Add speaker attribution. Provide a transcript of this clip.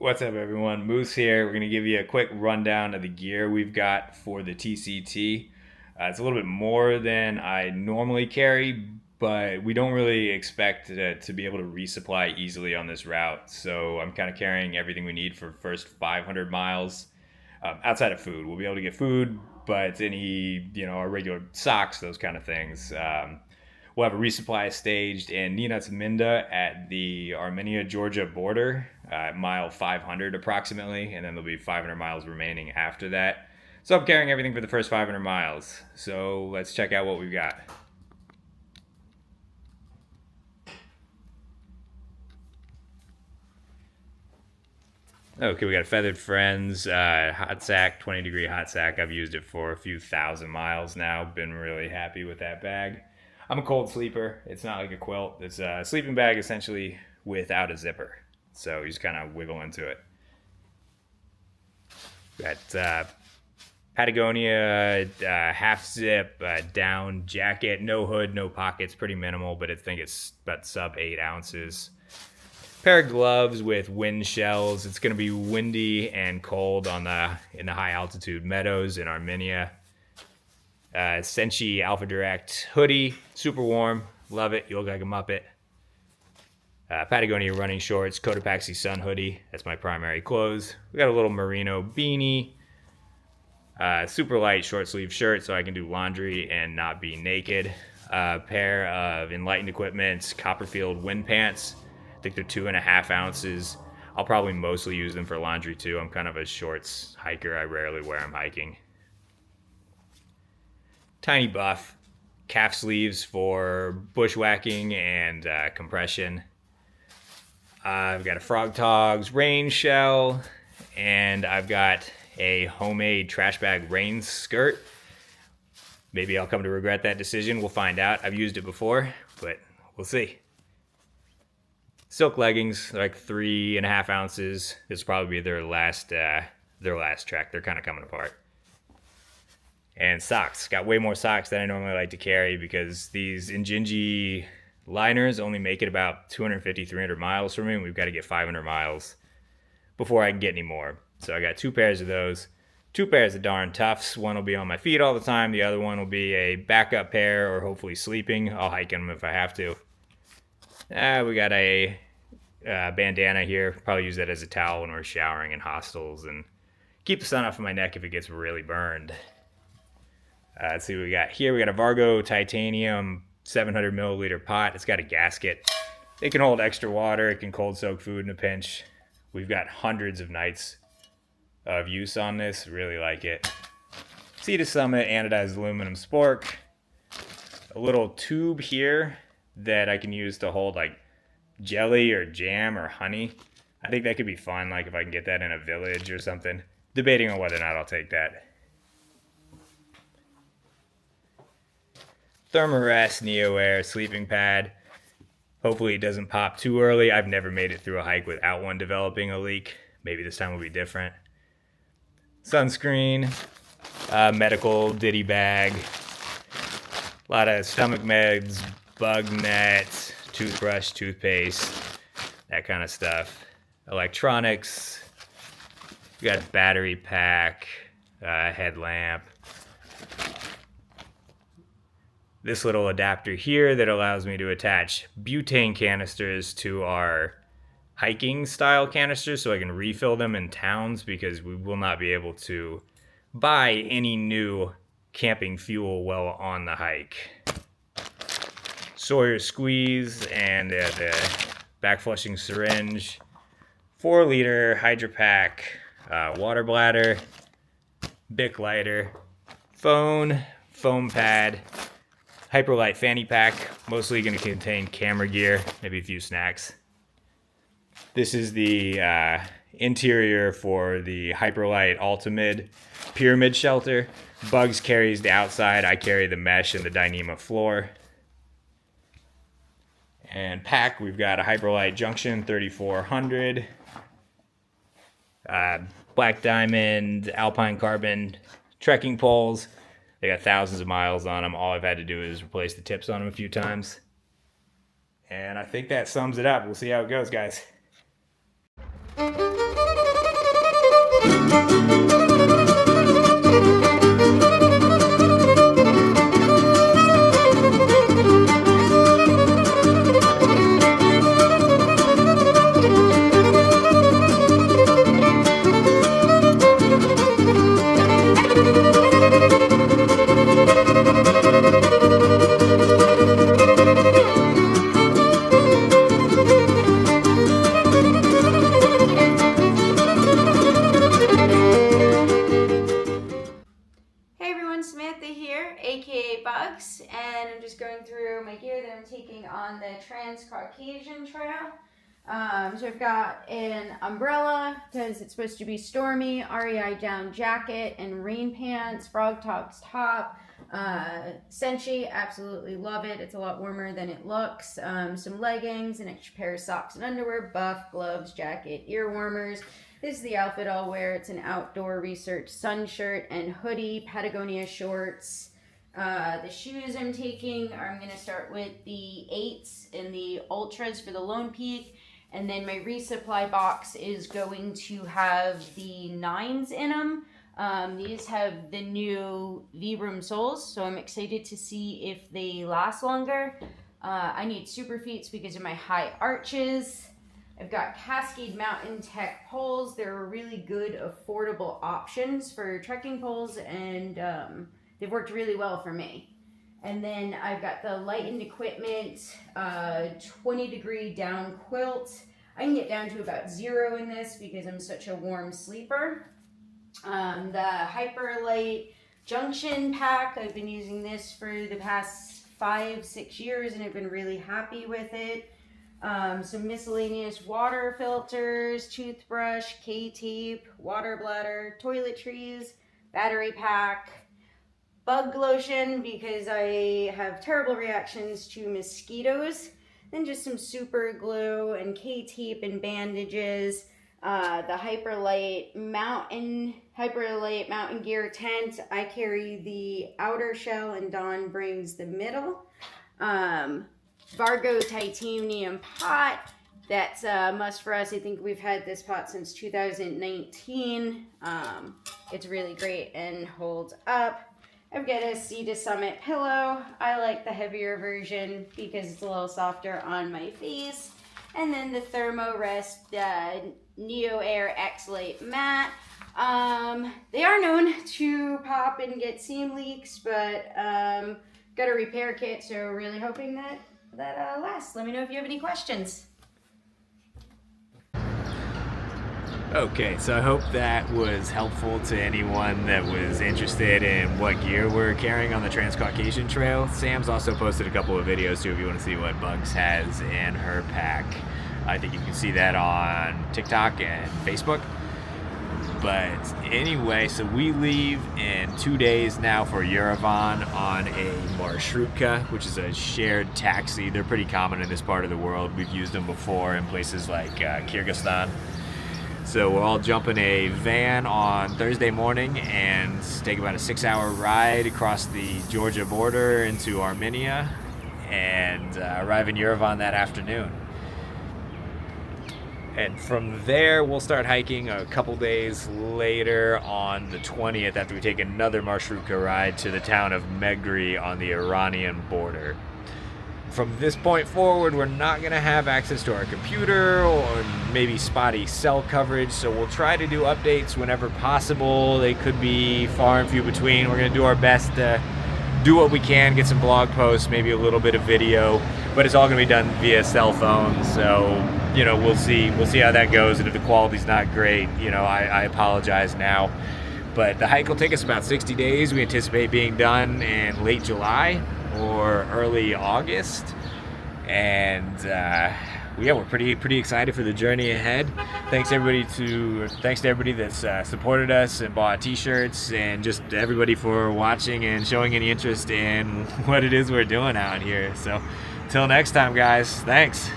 Speaker 1: What's up, everyone? Moose here. We're going to give you a quick rundown of the gear we've got for the TCT. It's a little bit more than I normally carry, but we don't really expect to be able to resupply easily on this route. So I'm kind of carrying everything we need for first 500 miles. Outside of food, we'll be able to get food, but our regular socks, those kind of things. We'll have a resupply staged in Ninats Minda at the Armenia, Georgia border, mile 500 approximately, and then there'll be 500 miles remaining after that. So I'm carrying everything for the first 500 miles. So let's check out what we've got. Okay, we got a Feathered Friends hot sack, 20-degree hot sack. I've used it for a few thousand miles now. Been really happy with that bag. I'm a cold sleeper. It's not like a quilt. It's a sleeping bag essentially without a zipper. So you just kind of wiggle into it. Got Patagonia half zip down jacket, no hood, no pockets, pretty minimal, but I think it's about sub 8 ounces. Pair of gloves with wind shells. It's going to be windy and cold in the high altitude meadows in Armenia. Senshi Alpha Direct hoodie, super warm, love it. You look like a Muppet. Patagonia running shorts, Cotopaxi sun hoodie. That's my primary clothes. We got a little merino beanie. Super light short sleeve shirt so I can do laundry and not be naked. Pair of Enlightened Equipment's Copperfield wind pants. I think they're 2.5 ounces. I'll probably mostly use them for laundry too. I'm kind of a shorts hiker. I rarely wear them hiking. Tiny buff, calf sleeves for bushwhacking and compression. I've got a Frog Togs rain shell, and I've got a homemade trash bag rain skirt. Maybe I'll come to regret that decision. We'll find out. I've used it before, but we'll see. Silk leggings, like 3.5 ounces. This will probably be their last track. They're kind of coming apart. And socks. Got way more socks than I normally like to carry because these Injinji liners only make it about 250, 300 miles from me, and we've got to get 500 miles before I can get any more. So I got 2 pairs of those. 2 pairs of darn toughs. One will be on my feet all the time. The other one will be a backup pair or hopefully sleeping. I'll hike in them if I have to. We got a bandana here. Probably use that as a towel when we're showering in hostels and keep the sun off of my neck if it gets really burned. Let's see what we got here. We got a Vargo titanium 700 milliliter pot. It's got a gasket. It can hold extra water. It can cold soak food in a pinch. We've got hundreds of nights of use on this. Really like it. Sea to Summit anodized aluminum spork. A little tube here that I can use to hold like jelly or jam or honey. I think that could be fun, like if I can get that in a village or something. Debating on whether or not I'll take that. Thermarest Neo Air sleeping pad. Hopefully it doesn't pop too early. I've never made it through a hike without one developing a leak. Maybe this time will be different. Sunscreen, medical ditty bag, a lot of stomach meds, bug net, toothbrush, toothpaste, that kind of stuff. Electronics, we got a battery pack, headlamp. This little adapter here that allows me to attach butane canisters to our hiking style canisters so I can refill them in towns because we will not be able to buy any new camping fuel while on the hike. Sawyer squeeze and the back flushing syringe, 4-liter Hydra Pack, water bladder, Bic lighter, phone, foam pad, Hyperlight fanny pack, mostly going to contain camera gear, maybe a few snacks. This is the interior for the Hyperlight Ultimate Pyramid Shelter. Bugs carries the outside, I carry the mesh and the Dyneema floor. And pack, we've got a Hyperlight Junction 3400, Black Diamond Alpine Carbon trekking poles. They got thousands of miles on them. All I've had to do is replace the tips on them a few times. And I think that sums it up. We'll see how it goes, guys.
Speaker 2: aka Bugs, and I'm just going through my gear that I'm taking on the Transcaucasian Trail. So I've got an umbrella because it's supposed to be stormy, REI down jacket and rain pants, Frog Talks top, Senshi, absolutely love it. It's a lot warmer than it looks. Some leggings, an extra pair of socks and underwear, buff, gloves, jacket, ear warmers. This is the outfit I'll wear. It's an outdoor research sun shirt and hoodie, Patagonia shorts. The shoes I'm taking are, I'm going to start with the 8s and the Ultras for the Lone Peak. And then my resupply box is going to have the 9s in them. These have the new Vibram soles, so I'm excited to see if they last longer. I need super feet because of my high arches. I've got Cascade Mountain Tech poles. They're really good, affordable options for trekking poles, and they've worked really well for me. And then I've got the lightened equipment, 20-degree down quilt. I can get down to about 0 in this because I'm such a warm sleeper. The Hyperlight Junction pack, I've been using this for the past 5-6 years and I've been really happy with it. Some miscellaneous water filters, toothbrush, K-tape, water bladder, toiletries, battery pack, bug lotion because I have terrible reactions to mosquitoes, then just some super glue and K-tape and bandages, the Hyperlight mountain gear tent. I carry the outer shell and Dawn brings the middle. Vargo titanium pot, that's a must for us. I think we've had this pot since 2019. It's really great and holds up. I've got a Sea to Summit pillow. I like the heavier version because it's a little softer on my face. And then the Thermarest Neo Air X-Lite mat. They are known to pop and get seam leaks, but got a repair kit, so really hoping that lasts. Let me know if you have any questions.
Speaker 1: Okay, so I hope that was helpful to anyone that was interested in what gear we're carrying on the Transcaucasian Trail. Sam's also posted a couple of videos too if you want to see what Bugs has in her pack. I think you can see that on TikTok and Facebook. But anyway, so we leave in 2 days now for Yerevan on a marshrutka, which is a shared taxi. They're pretty common in this part of the world. We've used them before in places like Kyrgyzstan. So we'll all jump in a van on Thursday morning and take about a 6-hour ride across the Georgia border into Armenia and arrive in Yerevan that afternoon. And from there, we'll start hiking a couple days later on the 20th after we take another marshrutka ride to the town of Megri on the Iranian border. From this point forward, we're not going to have access to our computer or maybe spotty cell coverage, so we'll try to do updates whenever possible. They could be far and few between. We're going to do our best to do what we can, get some blog posts, maybe a little bit of video, but it's all going to be done via cell phone, so we'll see how that goes. And if the quality's not great, I apologize now. But the hike will take us about 60 days. We anticipate being done in late July or early August, and we're pretty excited for the journey ahead. Thanks to everybody that's supported us and bought t-shirts, and just everybody for watching and showing any interest in what it is we're doing out here. So till next time, guys, thanks.